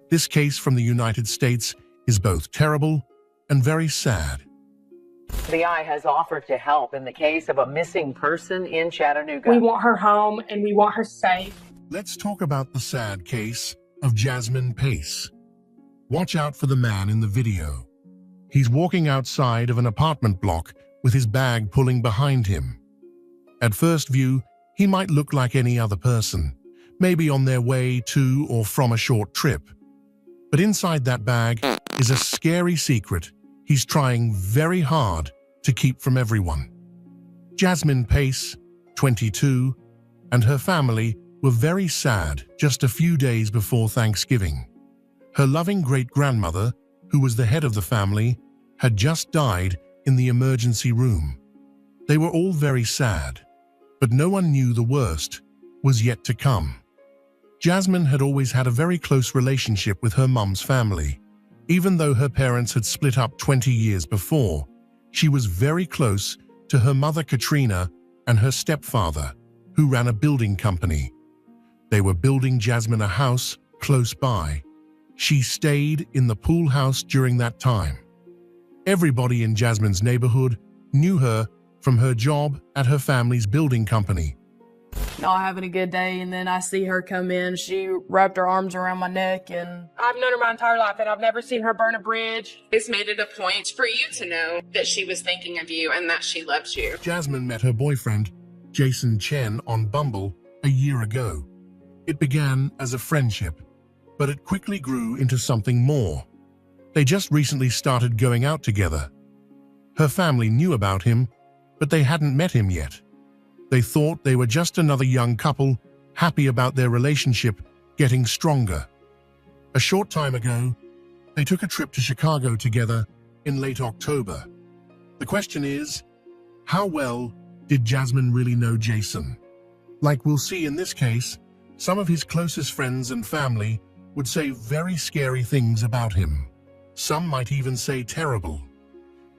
This case from the United States is both terrible and very sad. The FBI has offered to help in the case of a missing person in Chattanooga. We want her home and we want her safe. Let's talk about the sad case of Jasmine Pace. Watch out for the man in the video. He's walking outside of an apartment block with his bag pulling behind him. At first view, he might look like any other person, maybe on their way to or from a short trip. But inside that bag is a scary secret he's trying very hard to keep from everyone. Jasmine Pace, 22, and her family were very sad just a few days before Thanksgiving. Her loving great-grandmother, who was the head of the family, had just died in the emergency room. They were all very sad, but no one knew the worst was yet to come. Jasmine had always had a very close relationship with her mum's family. Even though her parents had split up 20 years before, she was very close to her mother Katrina and her stepfather, who ran a building company. They were building Jasmine a house close by. She stayed in the pool house during that time. Everybody in Jasmine's neighborhood knew her from her job at her family's building company. Not having a good day, and then I see her come in. She wrapped her arms around my neck, and I've known her my entire life and I've never seen her burn a bridge. It's made it a point for you to know that she was thinking of you and that she loves you. Jasmine met her boyfriend, Jason Chen, on Bumble a year ago. It began as a friendship, but it quickly grew into something more. They just recently started going out together. Her family knew about him, but they hadn't met him yet. They thought they were just another young couple, happy about their relationship getting stronger. A short time ago, they took a trip to Chicago together in late October. The question is, how well did Jasmine really know Jason? Like we'll see in this case, some of his closest friends and family would say very scary things about him. Some might even say terrible,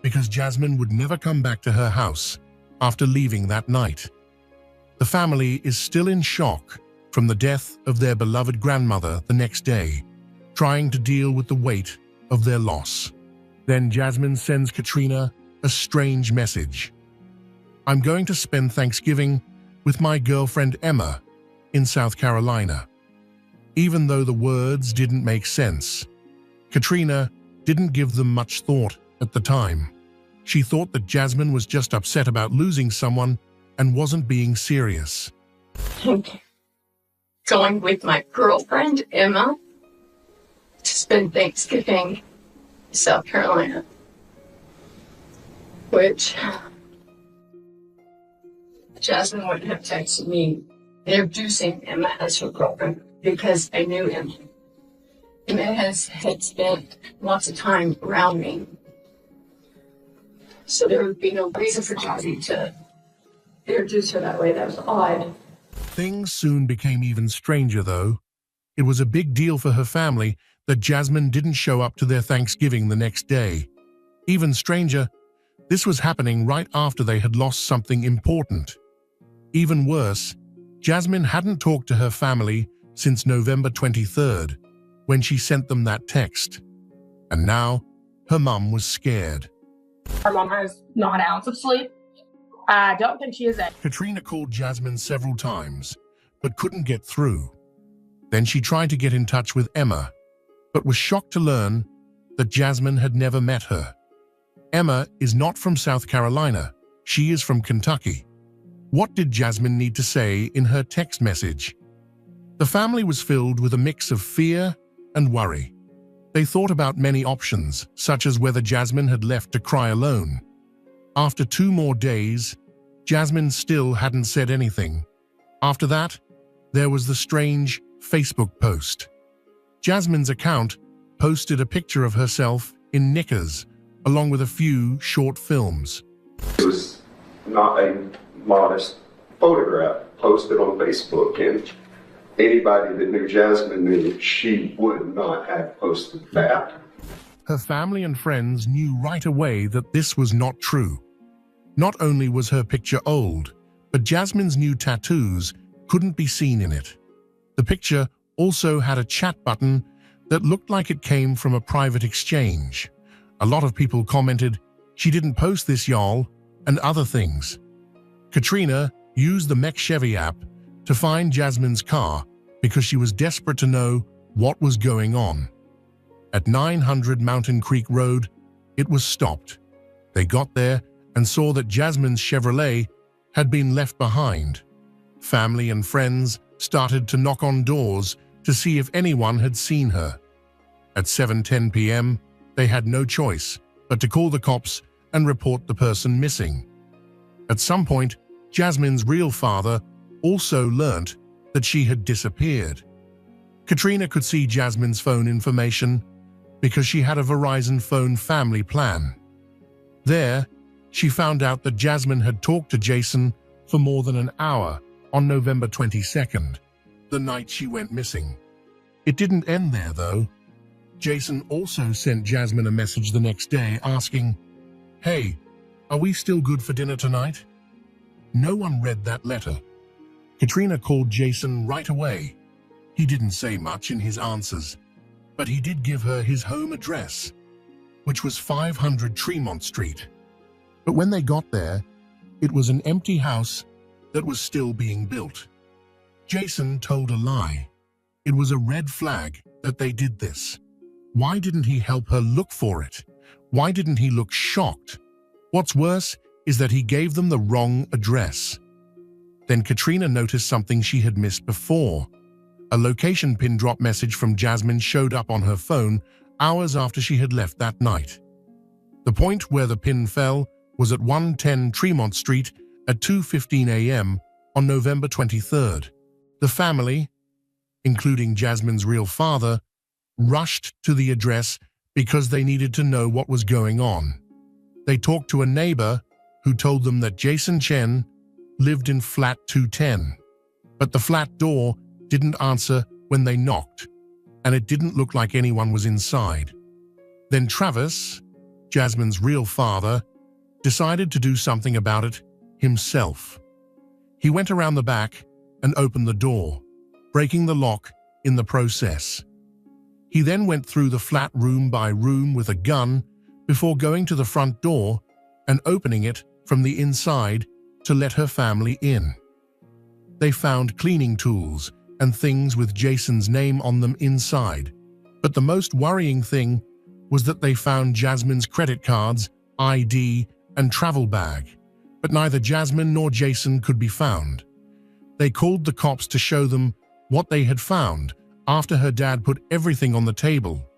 because Jasmine would never come back to her house after leaving that night. The family is still in shock from the death of their beloved grandmother the next day, trying to deal with the weight of their loss. Then Jasmine sends Katrina a strange message. "I'm going to spend Thanksgiving with my girlfriend Emma in South Carolina." Even though the words didn't make sense, Katrina didn't give them much thought at the time. She thought that Jasmine was just upset about losing someone and wasn't being serious. Going with my girlfriend, Emma, to spend Thanksgiving in South Carolina, which Jasmine wouldn't have texted me introducing Emma as her girlfriend because I knew Emma. Emma had spent lots of time around me, so there would be no reason for Jazzy to introduce her that way. That was odd. Things soon became even stranger, though. It was a big deal for her family that Jasmine didn't show up to their Thanksgiving the next day. Even stranger, this was happening right after they had lost something important. Even worse, Jasmine hadn't talked to her family since November 23rd, when she sent them that text. And now, her mum was scared. Her mom has not an ounce of sleep. I don't think she is it. Katrina called Jasmine several times, but couldn't get through. Then she tried to get in touch with Emma, but was shocked to learn that Jasmine had never met her. Emma is not from South Carolina. She is from Kentucky. What did Jasmine need to say in her text message? The family was filled with a mix of fear and worry. They thought about many options, such as whether Jasmine had left to cry alone. After 2 more days, Jasmine still hadn't said anything. After that, there was the strange Facebook post. Jasmine's account posted a picture of herself in knickers, along with a few short films. It was not a modest photograph posted on Facebook, and anybody that knew Jasmine knew she would not have posted that. Her family and friends knew right away that this was not true. Not only was her picture old, but Jasmine's new tattoos couldn't be seen in it. The picture also had a chat button that looked like it came from a private exchange. A lot of people commented, "She didn't post this, y'all," and other things. Katrina used the Mech Chevy app to find Jasmine's car because she was desperate to know what was going on. At 900 Mountain Creek Road, it was stopped. They got there and saw that Jasmine's Chevrolet had been left behind. Family and friends started to knock on doors to see if anyone had seen her. At 7:10 p.m., they had no choice but to call the cops and report the person missing. At some point, Jasmine's real father also learnt that she had disappeared. Katrina could see Jasmine's phone information because she had a Verizon phone family plan. There, she found out that Jasmine had talked to Jason for more than an hour on November 22nd, the night she went missing. It didn't end there, though. Jason also sent Jasmine a message the next day asking, "Hey, are we still good for dinner tonight?" No one read that letter. Katrina called Jason right away. He didn't say much in his answers, but he did give her his home address, which was 500 Tremont Street. But when they got there, it was an empty house that was still being built. Jason told a lie. It was a red flag that they did this. Why didn't he help her look for it? Why didn't he look shocked? What's worse is that he gave them the wrong address. Then Katrina noticed something she had missed before. A location pin drop message from Jasmine showed up on her phone hours after she had left that night. The point where the pin fell was at 110 Tremont Street at 2:15 a.m. on November 23rd. The family, including Jasmine's real father, rushed to the address because they needed to know what was going on. They talked to a neighbor who told them that Jason Chen lived in flat 210, but the flat door didn't answer when they knocked, and it didn't look like anyone was inside. Then Travis, Jasmine's real father, decided to do something about it himself. He went around the back and opened the door, breaking the lock in the process. He then went through the flat room by room with a gun before going to the front door and opening it from the inside to let her family in. They found cleaning tools and things with Jason's name on them inside, but the most worrying thing was that they found Jasmine's credit cards, ID, and travel bag, but neither Jasmine nor Jason could be found. They called the cops to show them what they had found after her dad put everything on the table.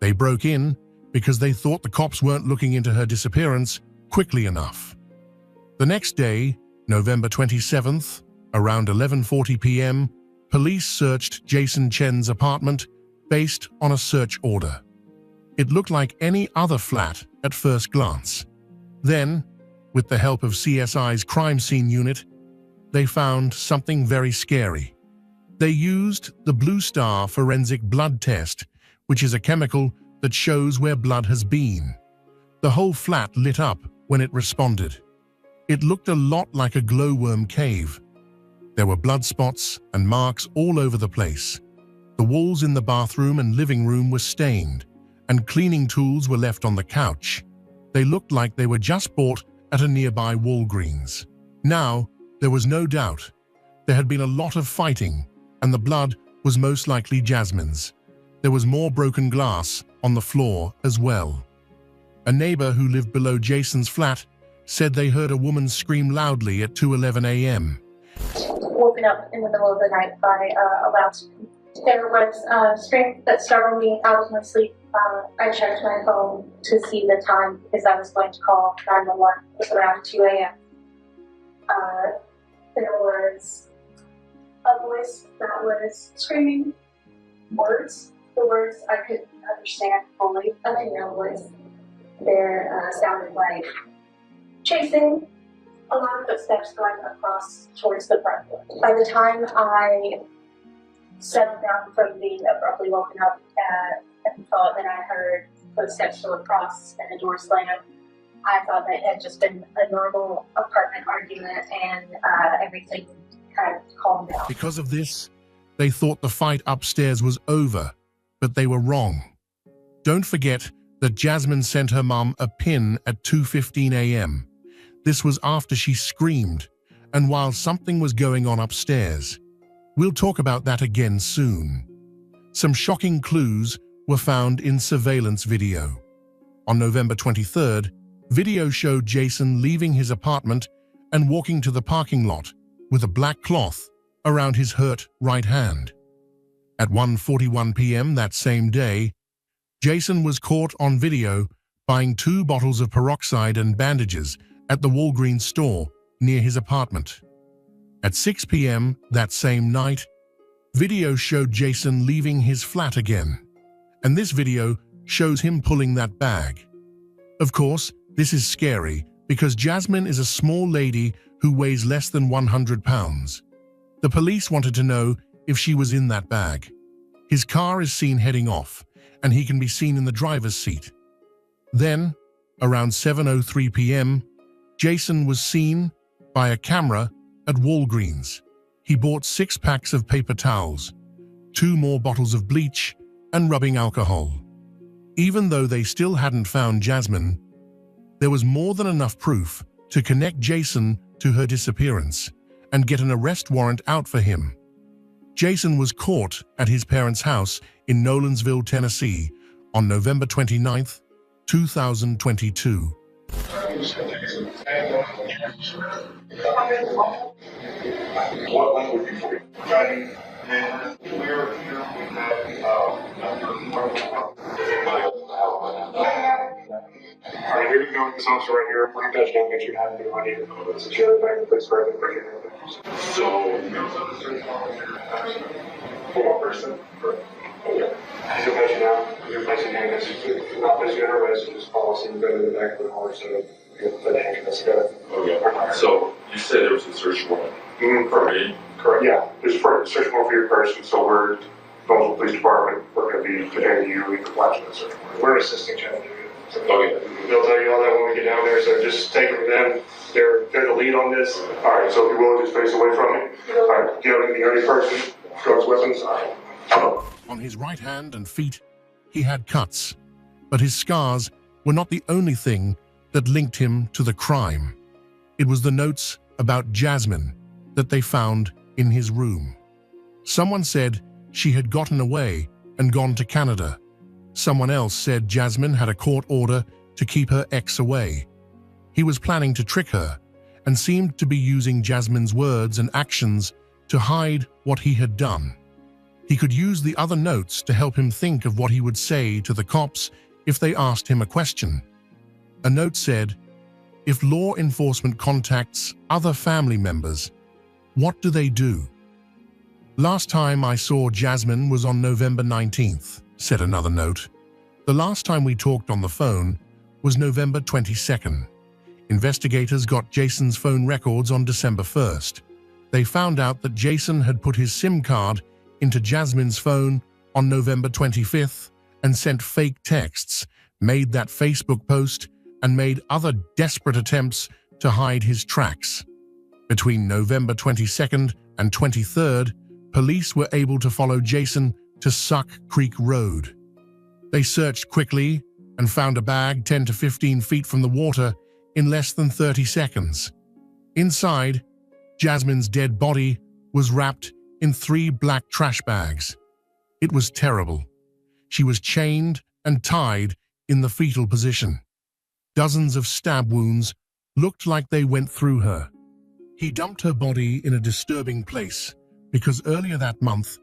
They broke in because they thought the cops weren't looking into her disappearance quickly enough. The next day, November 27th, around 11:40 p.m., police searched Jason Chen's apartment based on a search order. It looked like any other flat at first glance. Then, with the help of CSI's crime scene unit, they found something very scary. They used the Blue Star forensic blood test, which is a chemical that shows where blood has been. The whole flat lit up when it responded. It looked a lot like a glowworm cave. There were blood spots and marks all over the place. The walls in the bathroom and living room were stained, and cleaning tools were left on the couch. They looked like they were just bought at a nearby Walgreens. Now, there was no doubt. There had been a lot of fighting, and the blood was most likely Jasmine's. There was more broken glass on the floor as well. A neighbor who lived below Jason's flat said they heard a woman scream loudly at 2:11 a.m. Woken up in the middle of the night by a loud scream. There was a scream that startled me out of my sleep. I checked my phone to see the time because I was going to call 911. It was around 2 a.m. There was a voice that was screaming words. The words I could understand fully. A female voice. There sounded like chasing, a lot of footsteps going across towards the front door. By the time I settled down from being abruptly woken up and thought that I heard footsteps go across and the door slam, I thought that it had just been a normal apartment argument and everything kind of calmed down. Because of this, they thought the fight upstairs was over, but they were wrong. Don't forget that Jasmine sent her mom a pin at 2:15 a.m. This was after she screamed, and while something was going on upstairs. We'll talk about that again soon. Some shocking clues were found in surveillance video. On November 23rd, video showed Jason leaving his apartment and walking to the parking lot with a black cloth around his hurt right hand. At 1:41 p.m. that same day, Jason was caught on video buying 2 bottles of peroxide and bandages at the Walgreens store near his apartment. At 6 p.m. that same night, video showed Jason leaving his flat again, and this video shows him pulling that bag. Of course, this is scary because Jasmine is a small lady who weighs less than 100 pounds. The police wanted to know if she was in that bag. His car is seen heading off, and he can be seen in the driver's seat. Then, around 7:03 p.m., Jason was seen by a camera at Walgreens. He bought 6 packs of paper towels, 2 more bottles of bleach, and rubbing alcohol. Even though they still hadn't found Jasmine, there was more than enough proof to connect Jason to her disappearance and get an arrest warrant out for him. Jason was caught at his parents' house in Nolensville, Tennessee on November 29, 2022. What language you speak? Chinese. And we're here Alright, here you go with this officer right here. We're going to touch down, get you having to ID. It's a chili bag, please, for everything. So, one person. He's going to touch you now. You're placing handcuffs. Not placing you under arrest, just policy. You go to the back of the car, so you put the handcuffs together. Okay. So, you said there was a search warrant. Correct. Correct. Yeah, there's a search warrant for your person, so we're Nolensville Police Department. We're going to be detaining you with the flash of the search warrant. We're assisting Chattanooga. So they'll tell you all that when we get down there, so just take it from them. They're the lead on this. All right, so if you will, just face away from me. All right, get up the only person, drugs, weapons. On his right hand and feet, he had cuts, but his scars were not the only thing that linked him to the crime. It was the notes about Jasmine that they found in his room. Someone said she had gotten away and gone to Canada. Someone else said Jasmine had a court order to keep her ex away. He was planning to trick her and seemed to be using Jasmine's words and actions to hide what he had done. He could use the other notes to help him think of what he would say to the cops if they asked him a question. A note said, "If law enforcement contacts other family members, what do they do?" "Last time I saw Jasmine was on November 19th, said another note. "The last time we talked on the phone was November 22nd. Investigators got Jason's phone records on December 1st. They found out that Jason had put his SIM card into Jasmine's phone on November 25th and sent fake texts, made that Facebook post, and made other desperate attempts to hide his tracks. Between November 22nd and 23rd, police were able to follow Jason to Suck Creek Road. They searched quickly and found a bag 10 to 15 feet from the water in less than 30 seconds. Inside, Jasmine's dead body was wrapped in 3 black trash bags. It was terrible. She was chained and tied in the fetal position. Dozens of stab wounds looked like they went through her. He dumped her body in a disturbing place because earlier that month,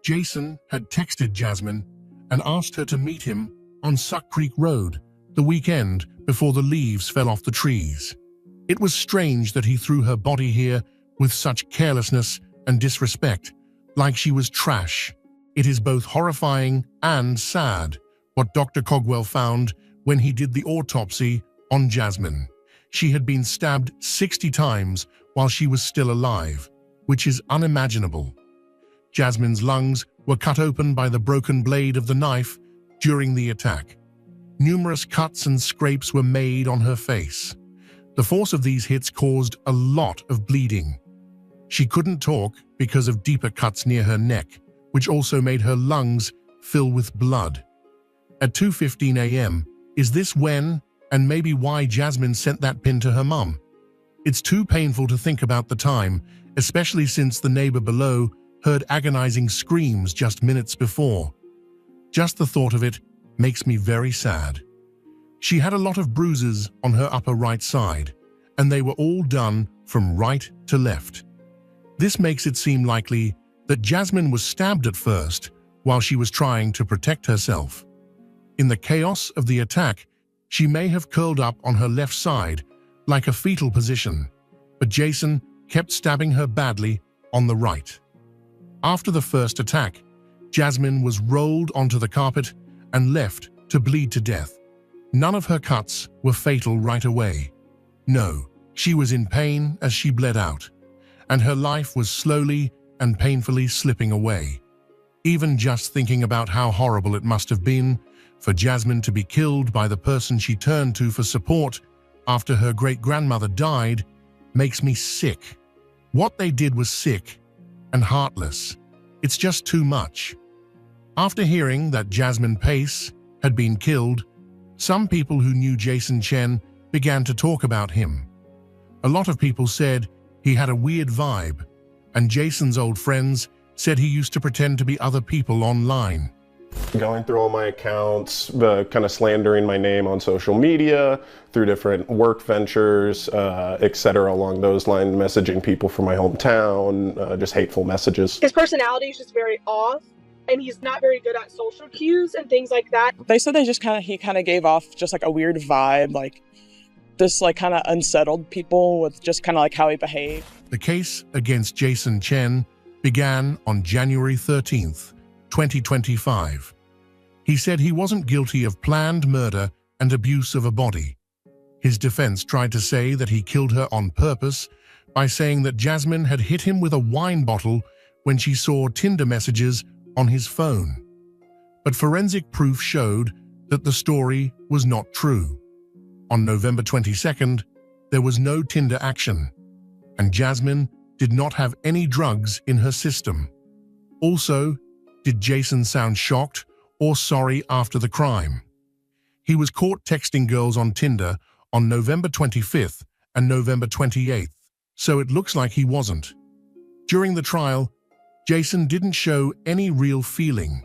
Jason had texted Jasmine and asked her to meet him on Suck Creek Road the weekend before the leaves fell off the trees. It was strange that he threw her body here with such carelessness and disrespect, like she was trash. It is both horrifying and sad what Dr. Cogwell found when he did the autopsy on Jasmine. She had been stabbed 60 times while she was still alive, which is unimaginable. Jasmine's lungs were cut open by the broken blade of the knife during the attack. Numerous cuts and scrapes were made on her face. The force of these hits caused a lot of bleeding. She couldn't talk because of deeper cuts near her neck, which also made her lungs fill with blood. At 2:15 a.m., is this when and maybe why Jasmine sent that pin to her mum? It's too painful to think about the time, especially since the neighbor below heard agonizing screams just minutes before. Just the thought of it makes me very sad. She had a lot of bruises on her upper right side, and they were all done from right to left. This makes it seem likely that Jasmine was stabbed at first while she was trying to protect herself. In the chaos of the attack, she may have curled up on her left side like a fetal position, but Jason kept stabbing her badly on the right. After the first attack, Jasmine was rolled onto the carpet and left to bleed to death. None of her cuts were fatal right away. No, she was in pain as she bled out, and her life was slowly and painfully slipping away. Even just thinking about how horrible it must have been for Jasmine to be killed by the person she turned to for support after her great-grandmother died makes me sick. What they did was sick and heartless. It's just too much. After hearing that Jasmine Pace had been killed, some people who knew Jason Chen began to talk about him. A lot of people said he had a weird vibe, and Jason's old friends said he used to pretend to be other people online. Going through all my accounts, kind of slandering my name on social media, through different work ventures, etc. along those lines, messaging people from my hometown, just hateful messages. His personality is just very off, and he's not very good at social cues and things like that. They said he kind of gave off just like a weird vibe, like this like kind of unsettled people with just kind of like how he behaved. The case against Jason Chen began on January 13th, 2025. He said he wasn't guilty of planned murder and abuse of a body. His defense tried to say that he killed her on purpose by saying that Jasmine had hit him with a wine bottle when she saw Tinder messages on his phone. But forensic proof showed that the story was not true. On November 22nd, there was no Tinder action, and Jasmine did not have any drugs in her system. Also, did Jason sound shocked or sorry after the crime? He was caught texting girls on Tinder on November 25th and November 28th, so it looks like he wasn't. During the trial, Jason didn't show any real feeling.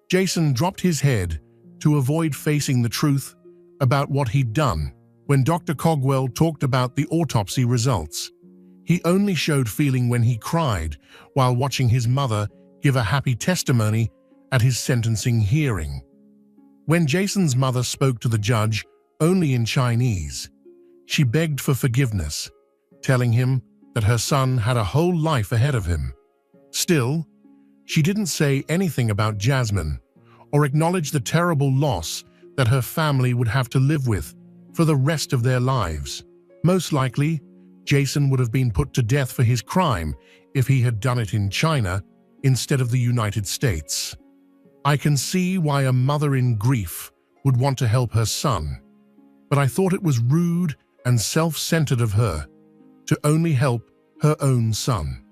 Jason dropped his head to avoid facing the truth about what he'd done when Dr. Cogwell talked about the autopsy results. He only showed feeling when he cried while watching his mother give a happy testimony at his sentencing hearing. When Jason's mother spoke to the judge only in Chinese, she begged for forgiveness, telling him that her son had a whole life ahead of him. Still, she didn't say anything about Jasmine or acknowledge the terrible loss that her family would have to live with for the rest of their lives. Most likely, Jason would have been put to death for his crime if he had done it in China instead of the United States. I can see why a mother in grief would want to help her son, but I thought it was rude and self-centered of her to only help her own son.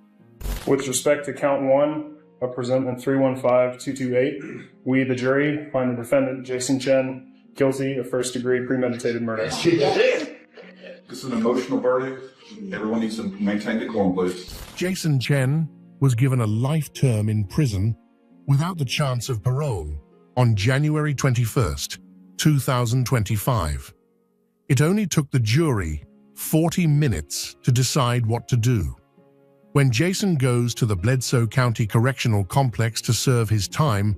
With respect to count 1 of presentment 315228, we, the jury, find the defendant, Jason Chen, guilty of first-degree premeditated murder. This is an emotional verdict. Everyone needs to maintain decorum, please. Jason Chen was given a life term in prison without the chance of parole on January 21st, 2025. It only took the jury 40 minutes to decide what to do. When Jason goes to the Bledsoe County Correctional Complex to serve his time,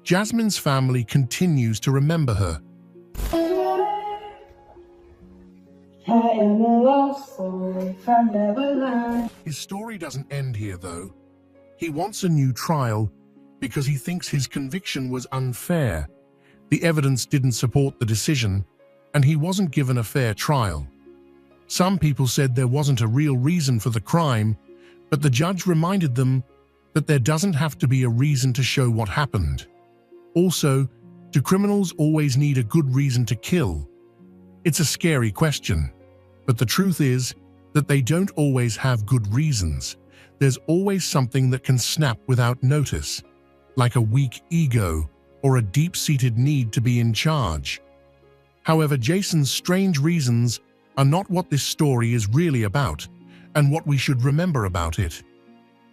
Jasmine's family continues to remember her. His story doesn't end here, though. He wants a new trial because he thinks his conviction was unfair. The evidence didn't support the decision, and he wasn't given a fair trial. Some people said there wasn't a real reason for the crime, but the judge reminded them that there doesn't have to be a reason to show what happened. Also, do criminals always need a good reason to kill? It's a scary question, but the truth is that they don't always have good reasons. There's always something that can snap without notice. like a weak ego or a deep-seated need to be in charge. However, Jason's strange reasons are not what this story is really about and what we should remember about it.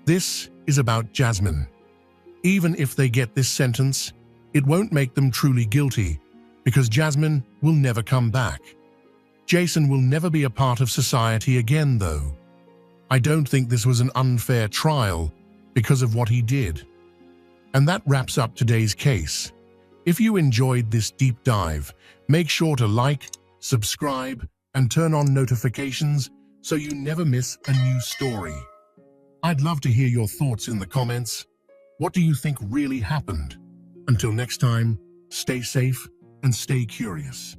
This is about Jasmine. Even if they get this sentence, it won't make them truly guilty, because Jasmine will never come back. Jason will never be a part of society again, though. I don't think this was an unfair trial because of what he did. And that wraps up today's case. If you enjoyed this deep dive, make sure to like, subscribe, and turn on notifications so you never miss a new story. I'd love to hear your thoughts in the comments. What do you think really happened? Until next time, stay safe and stay curious.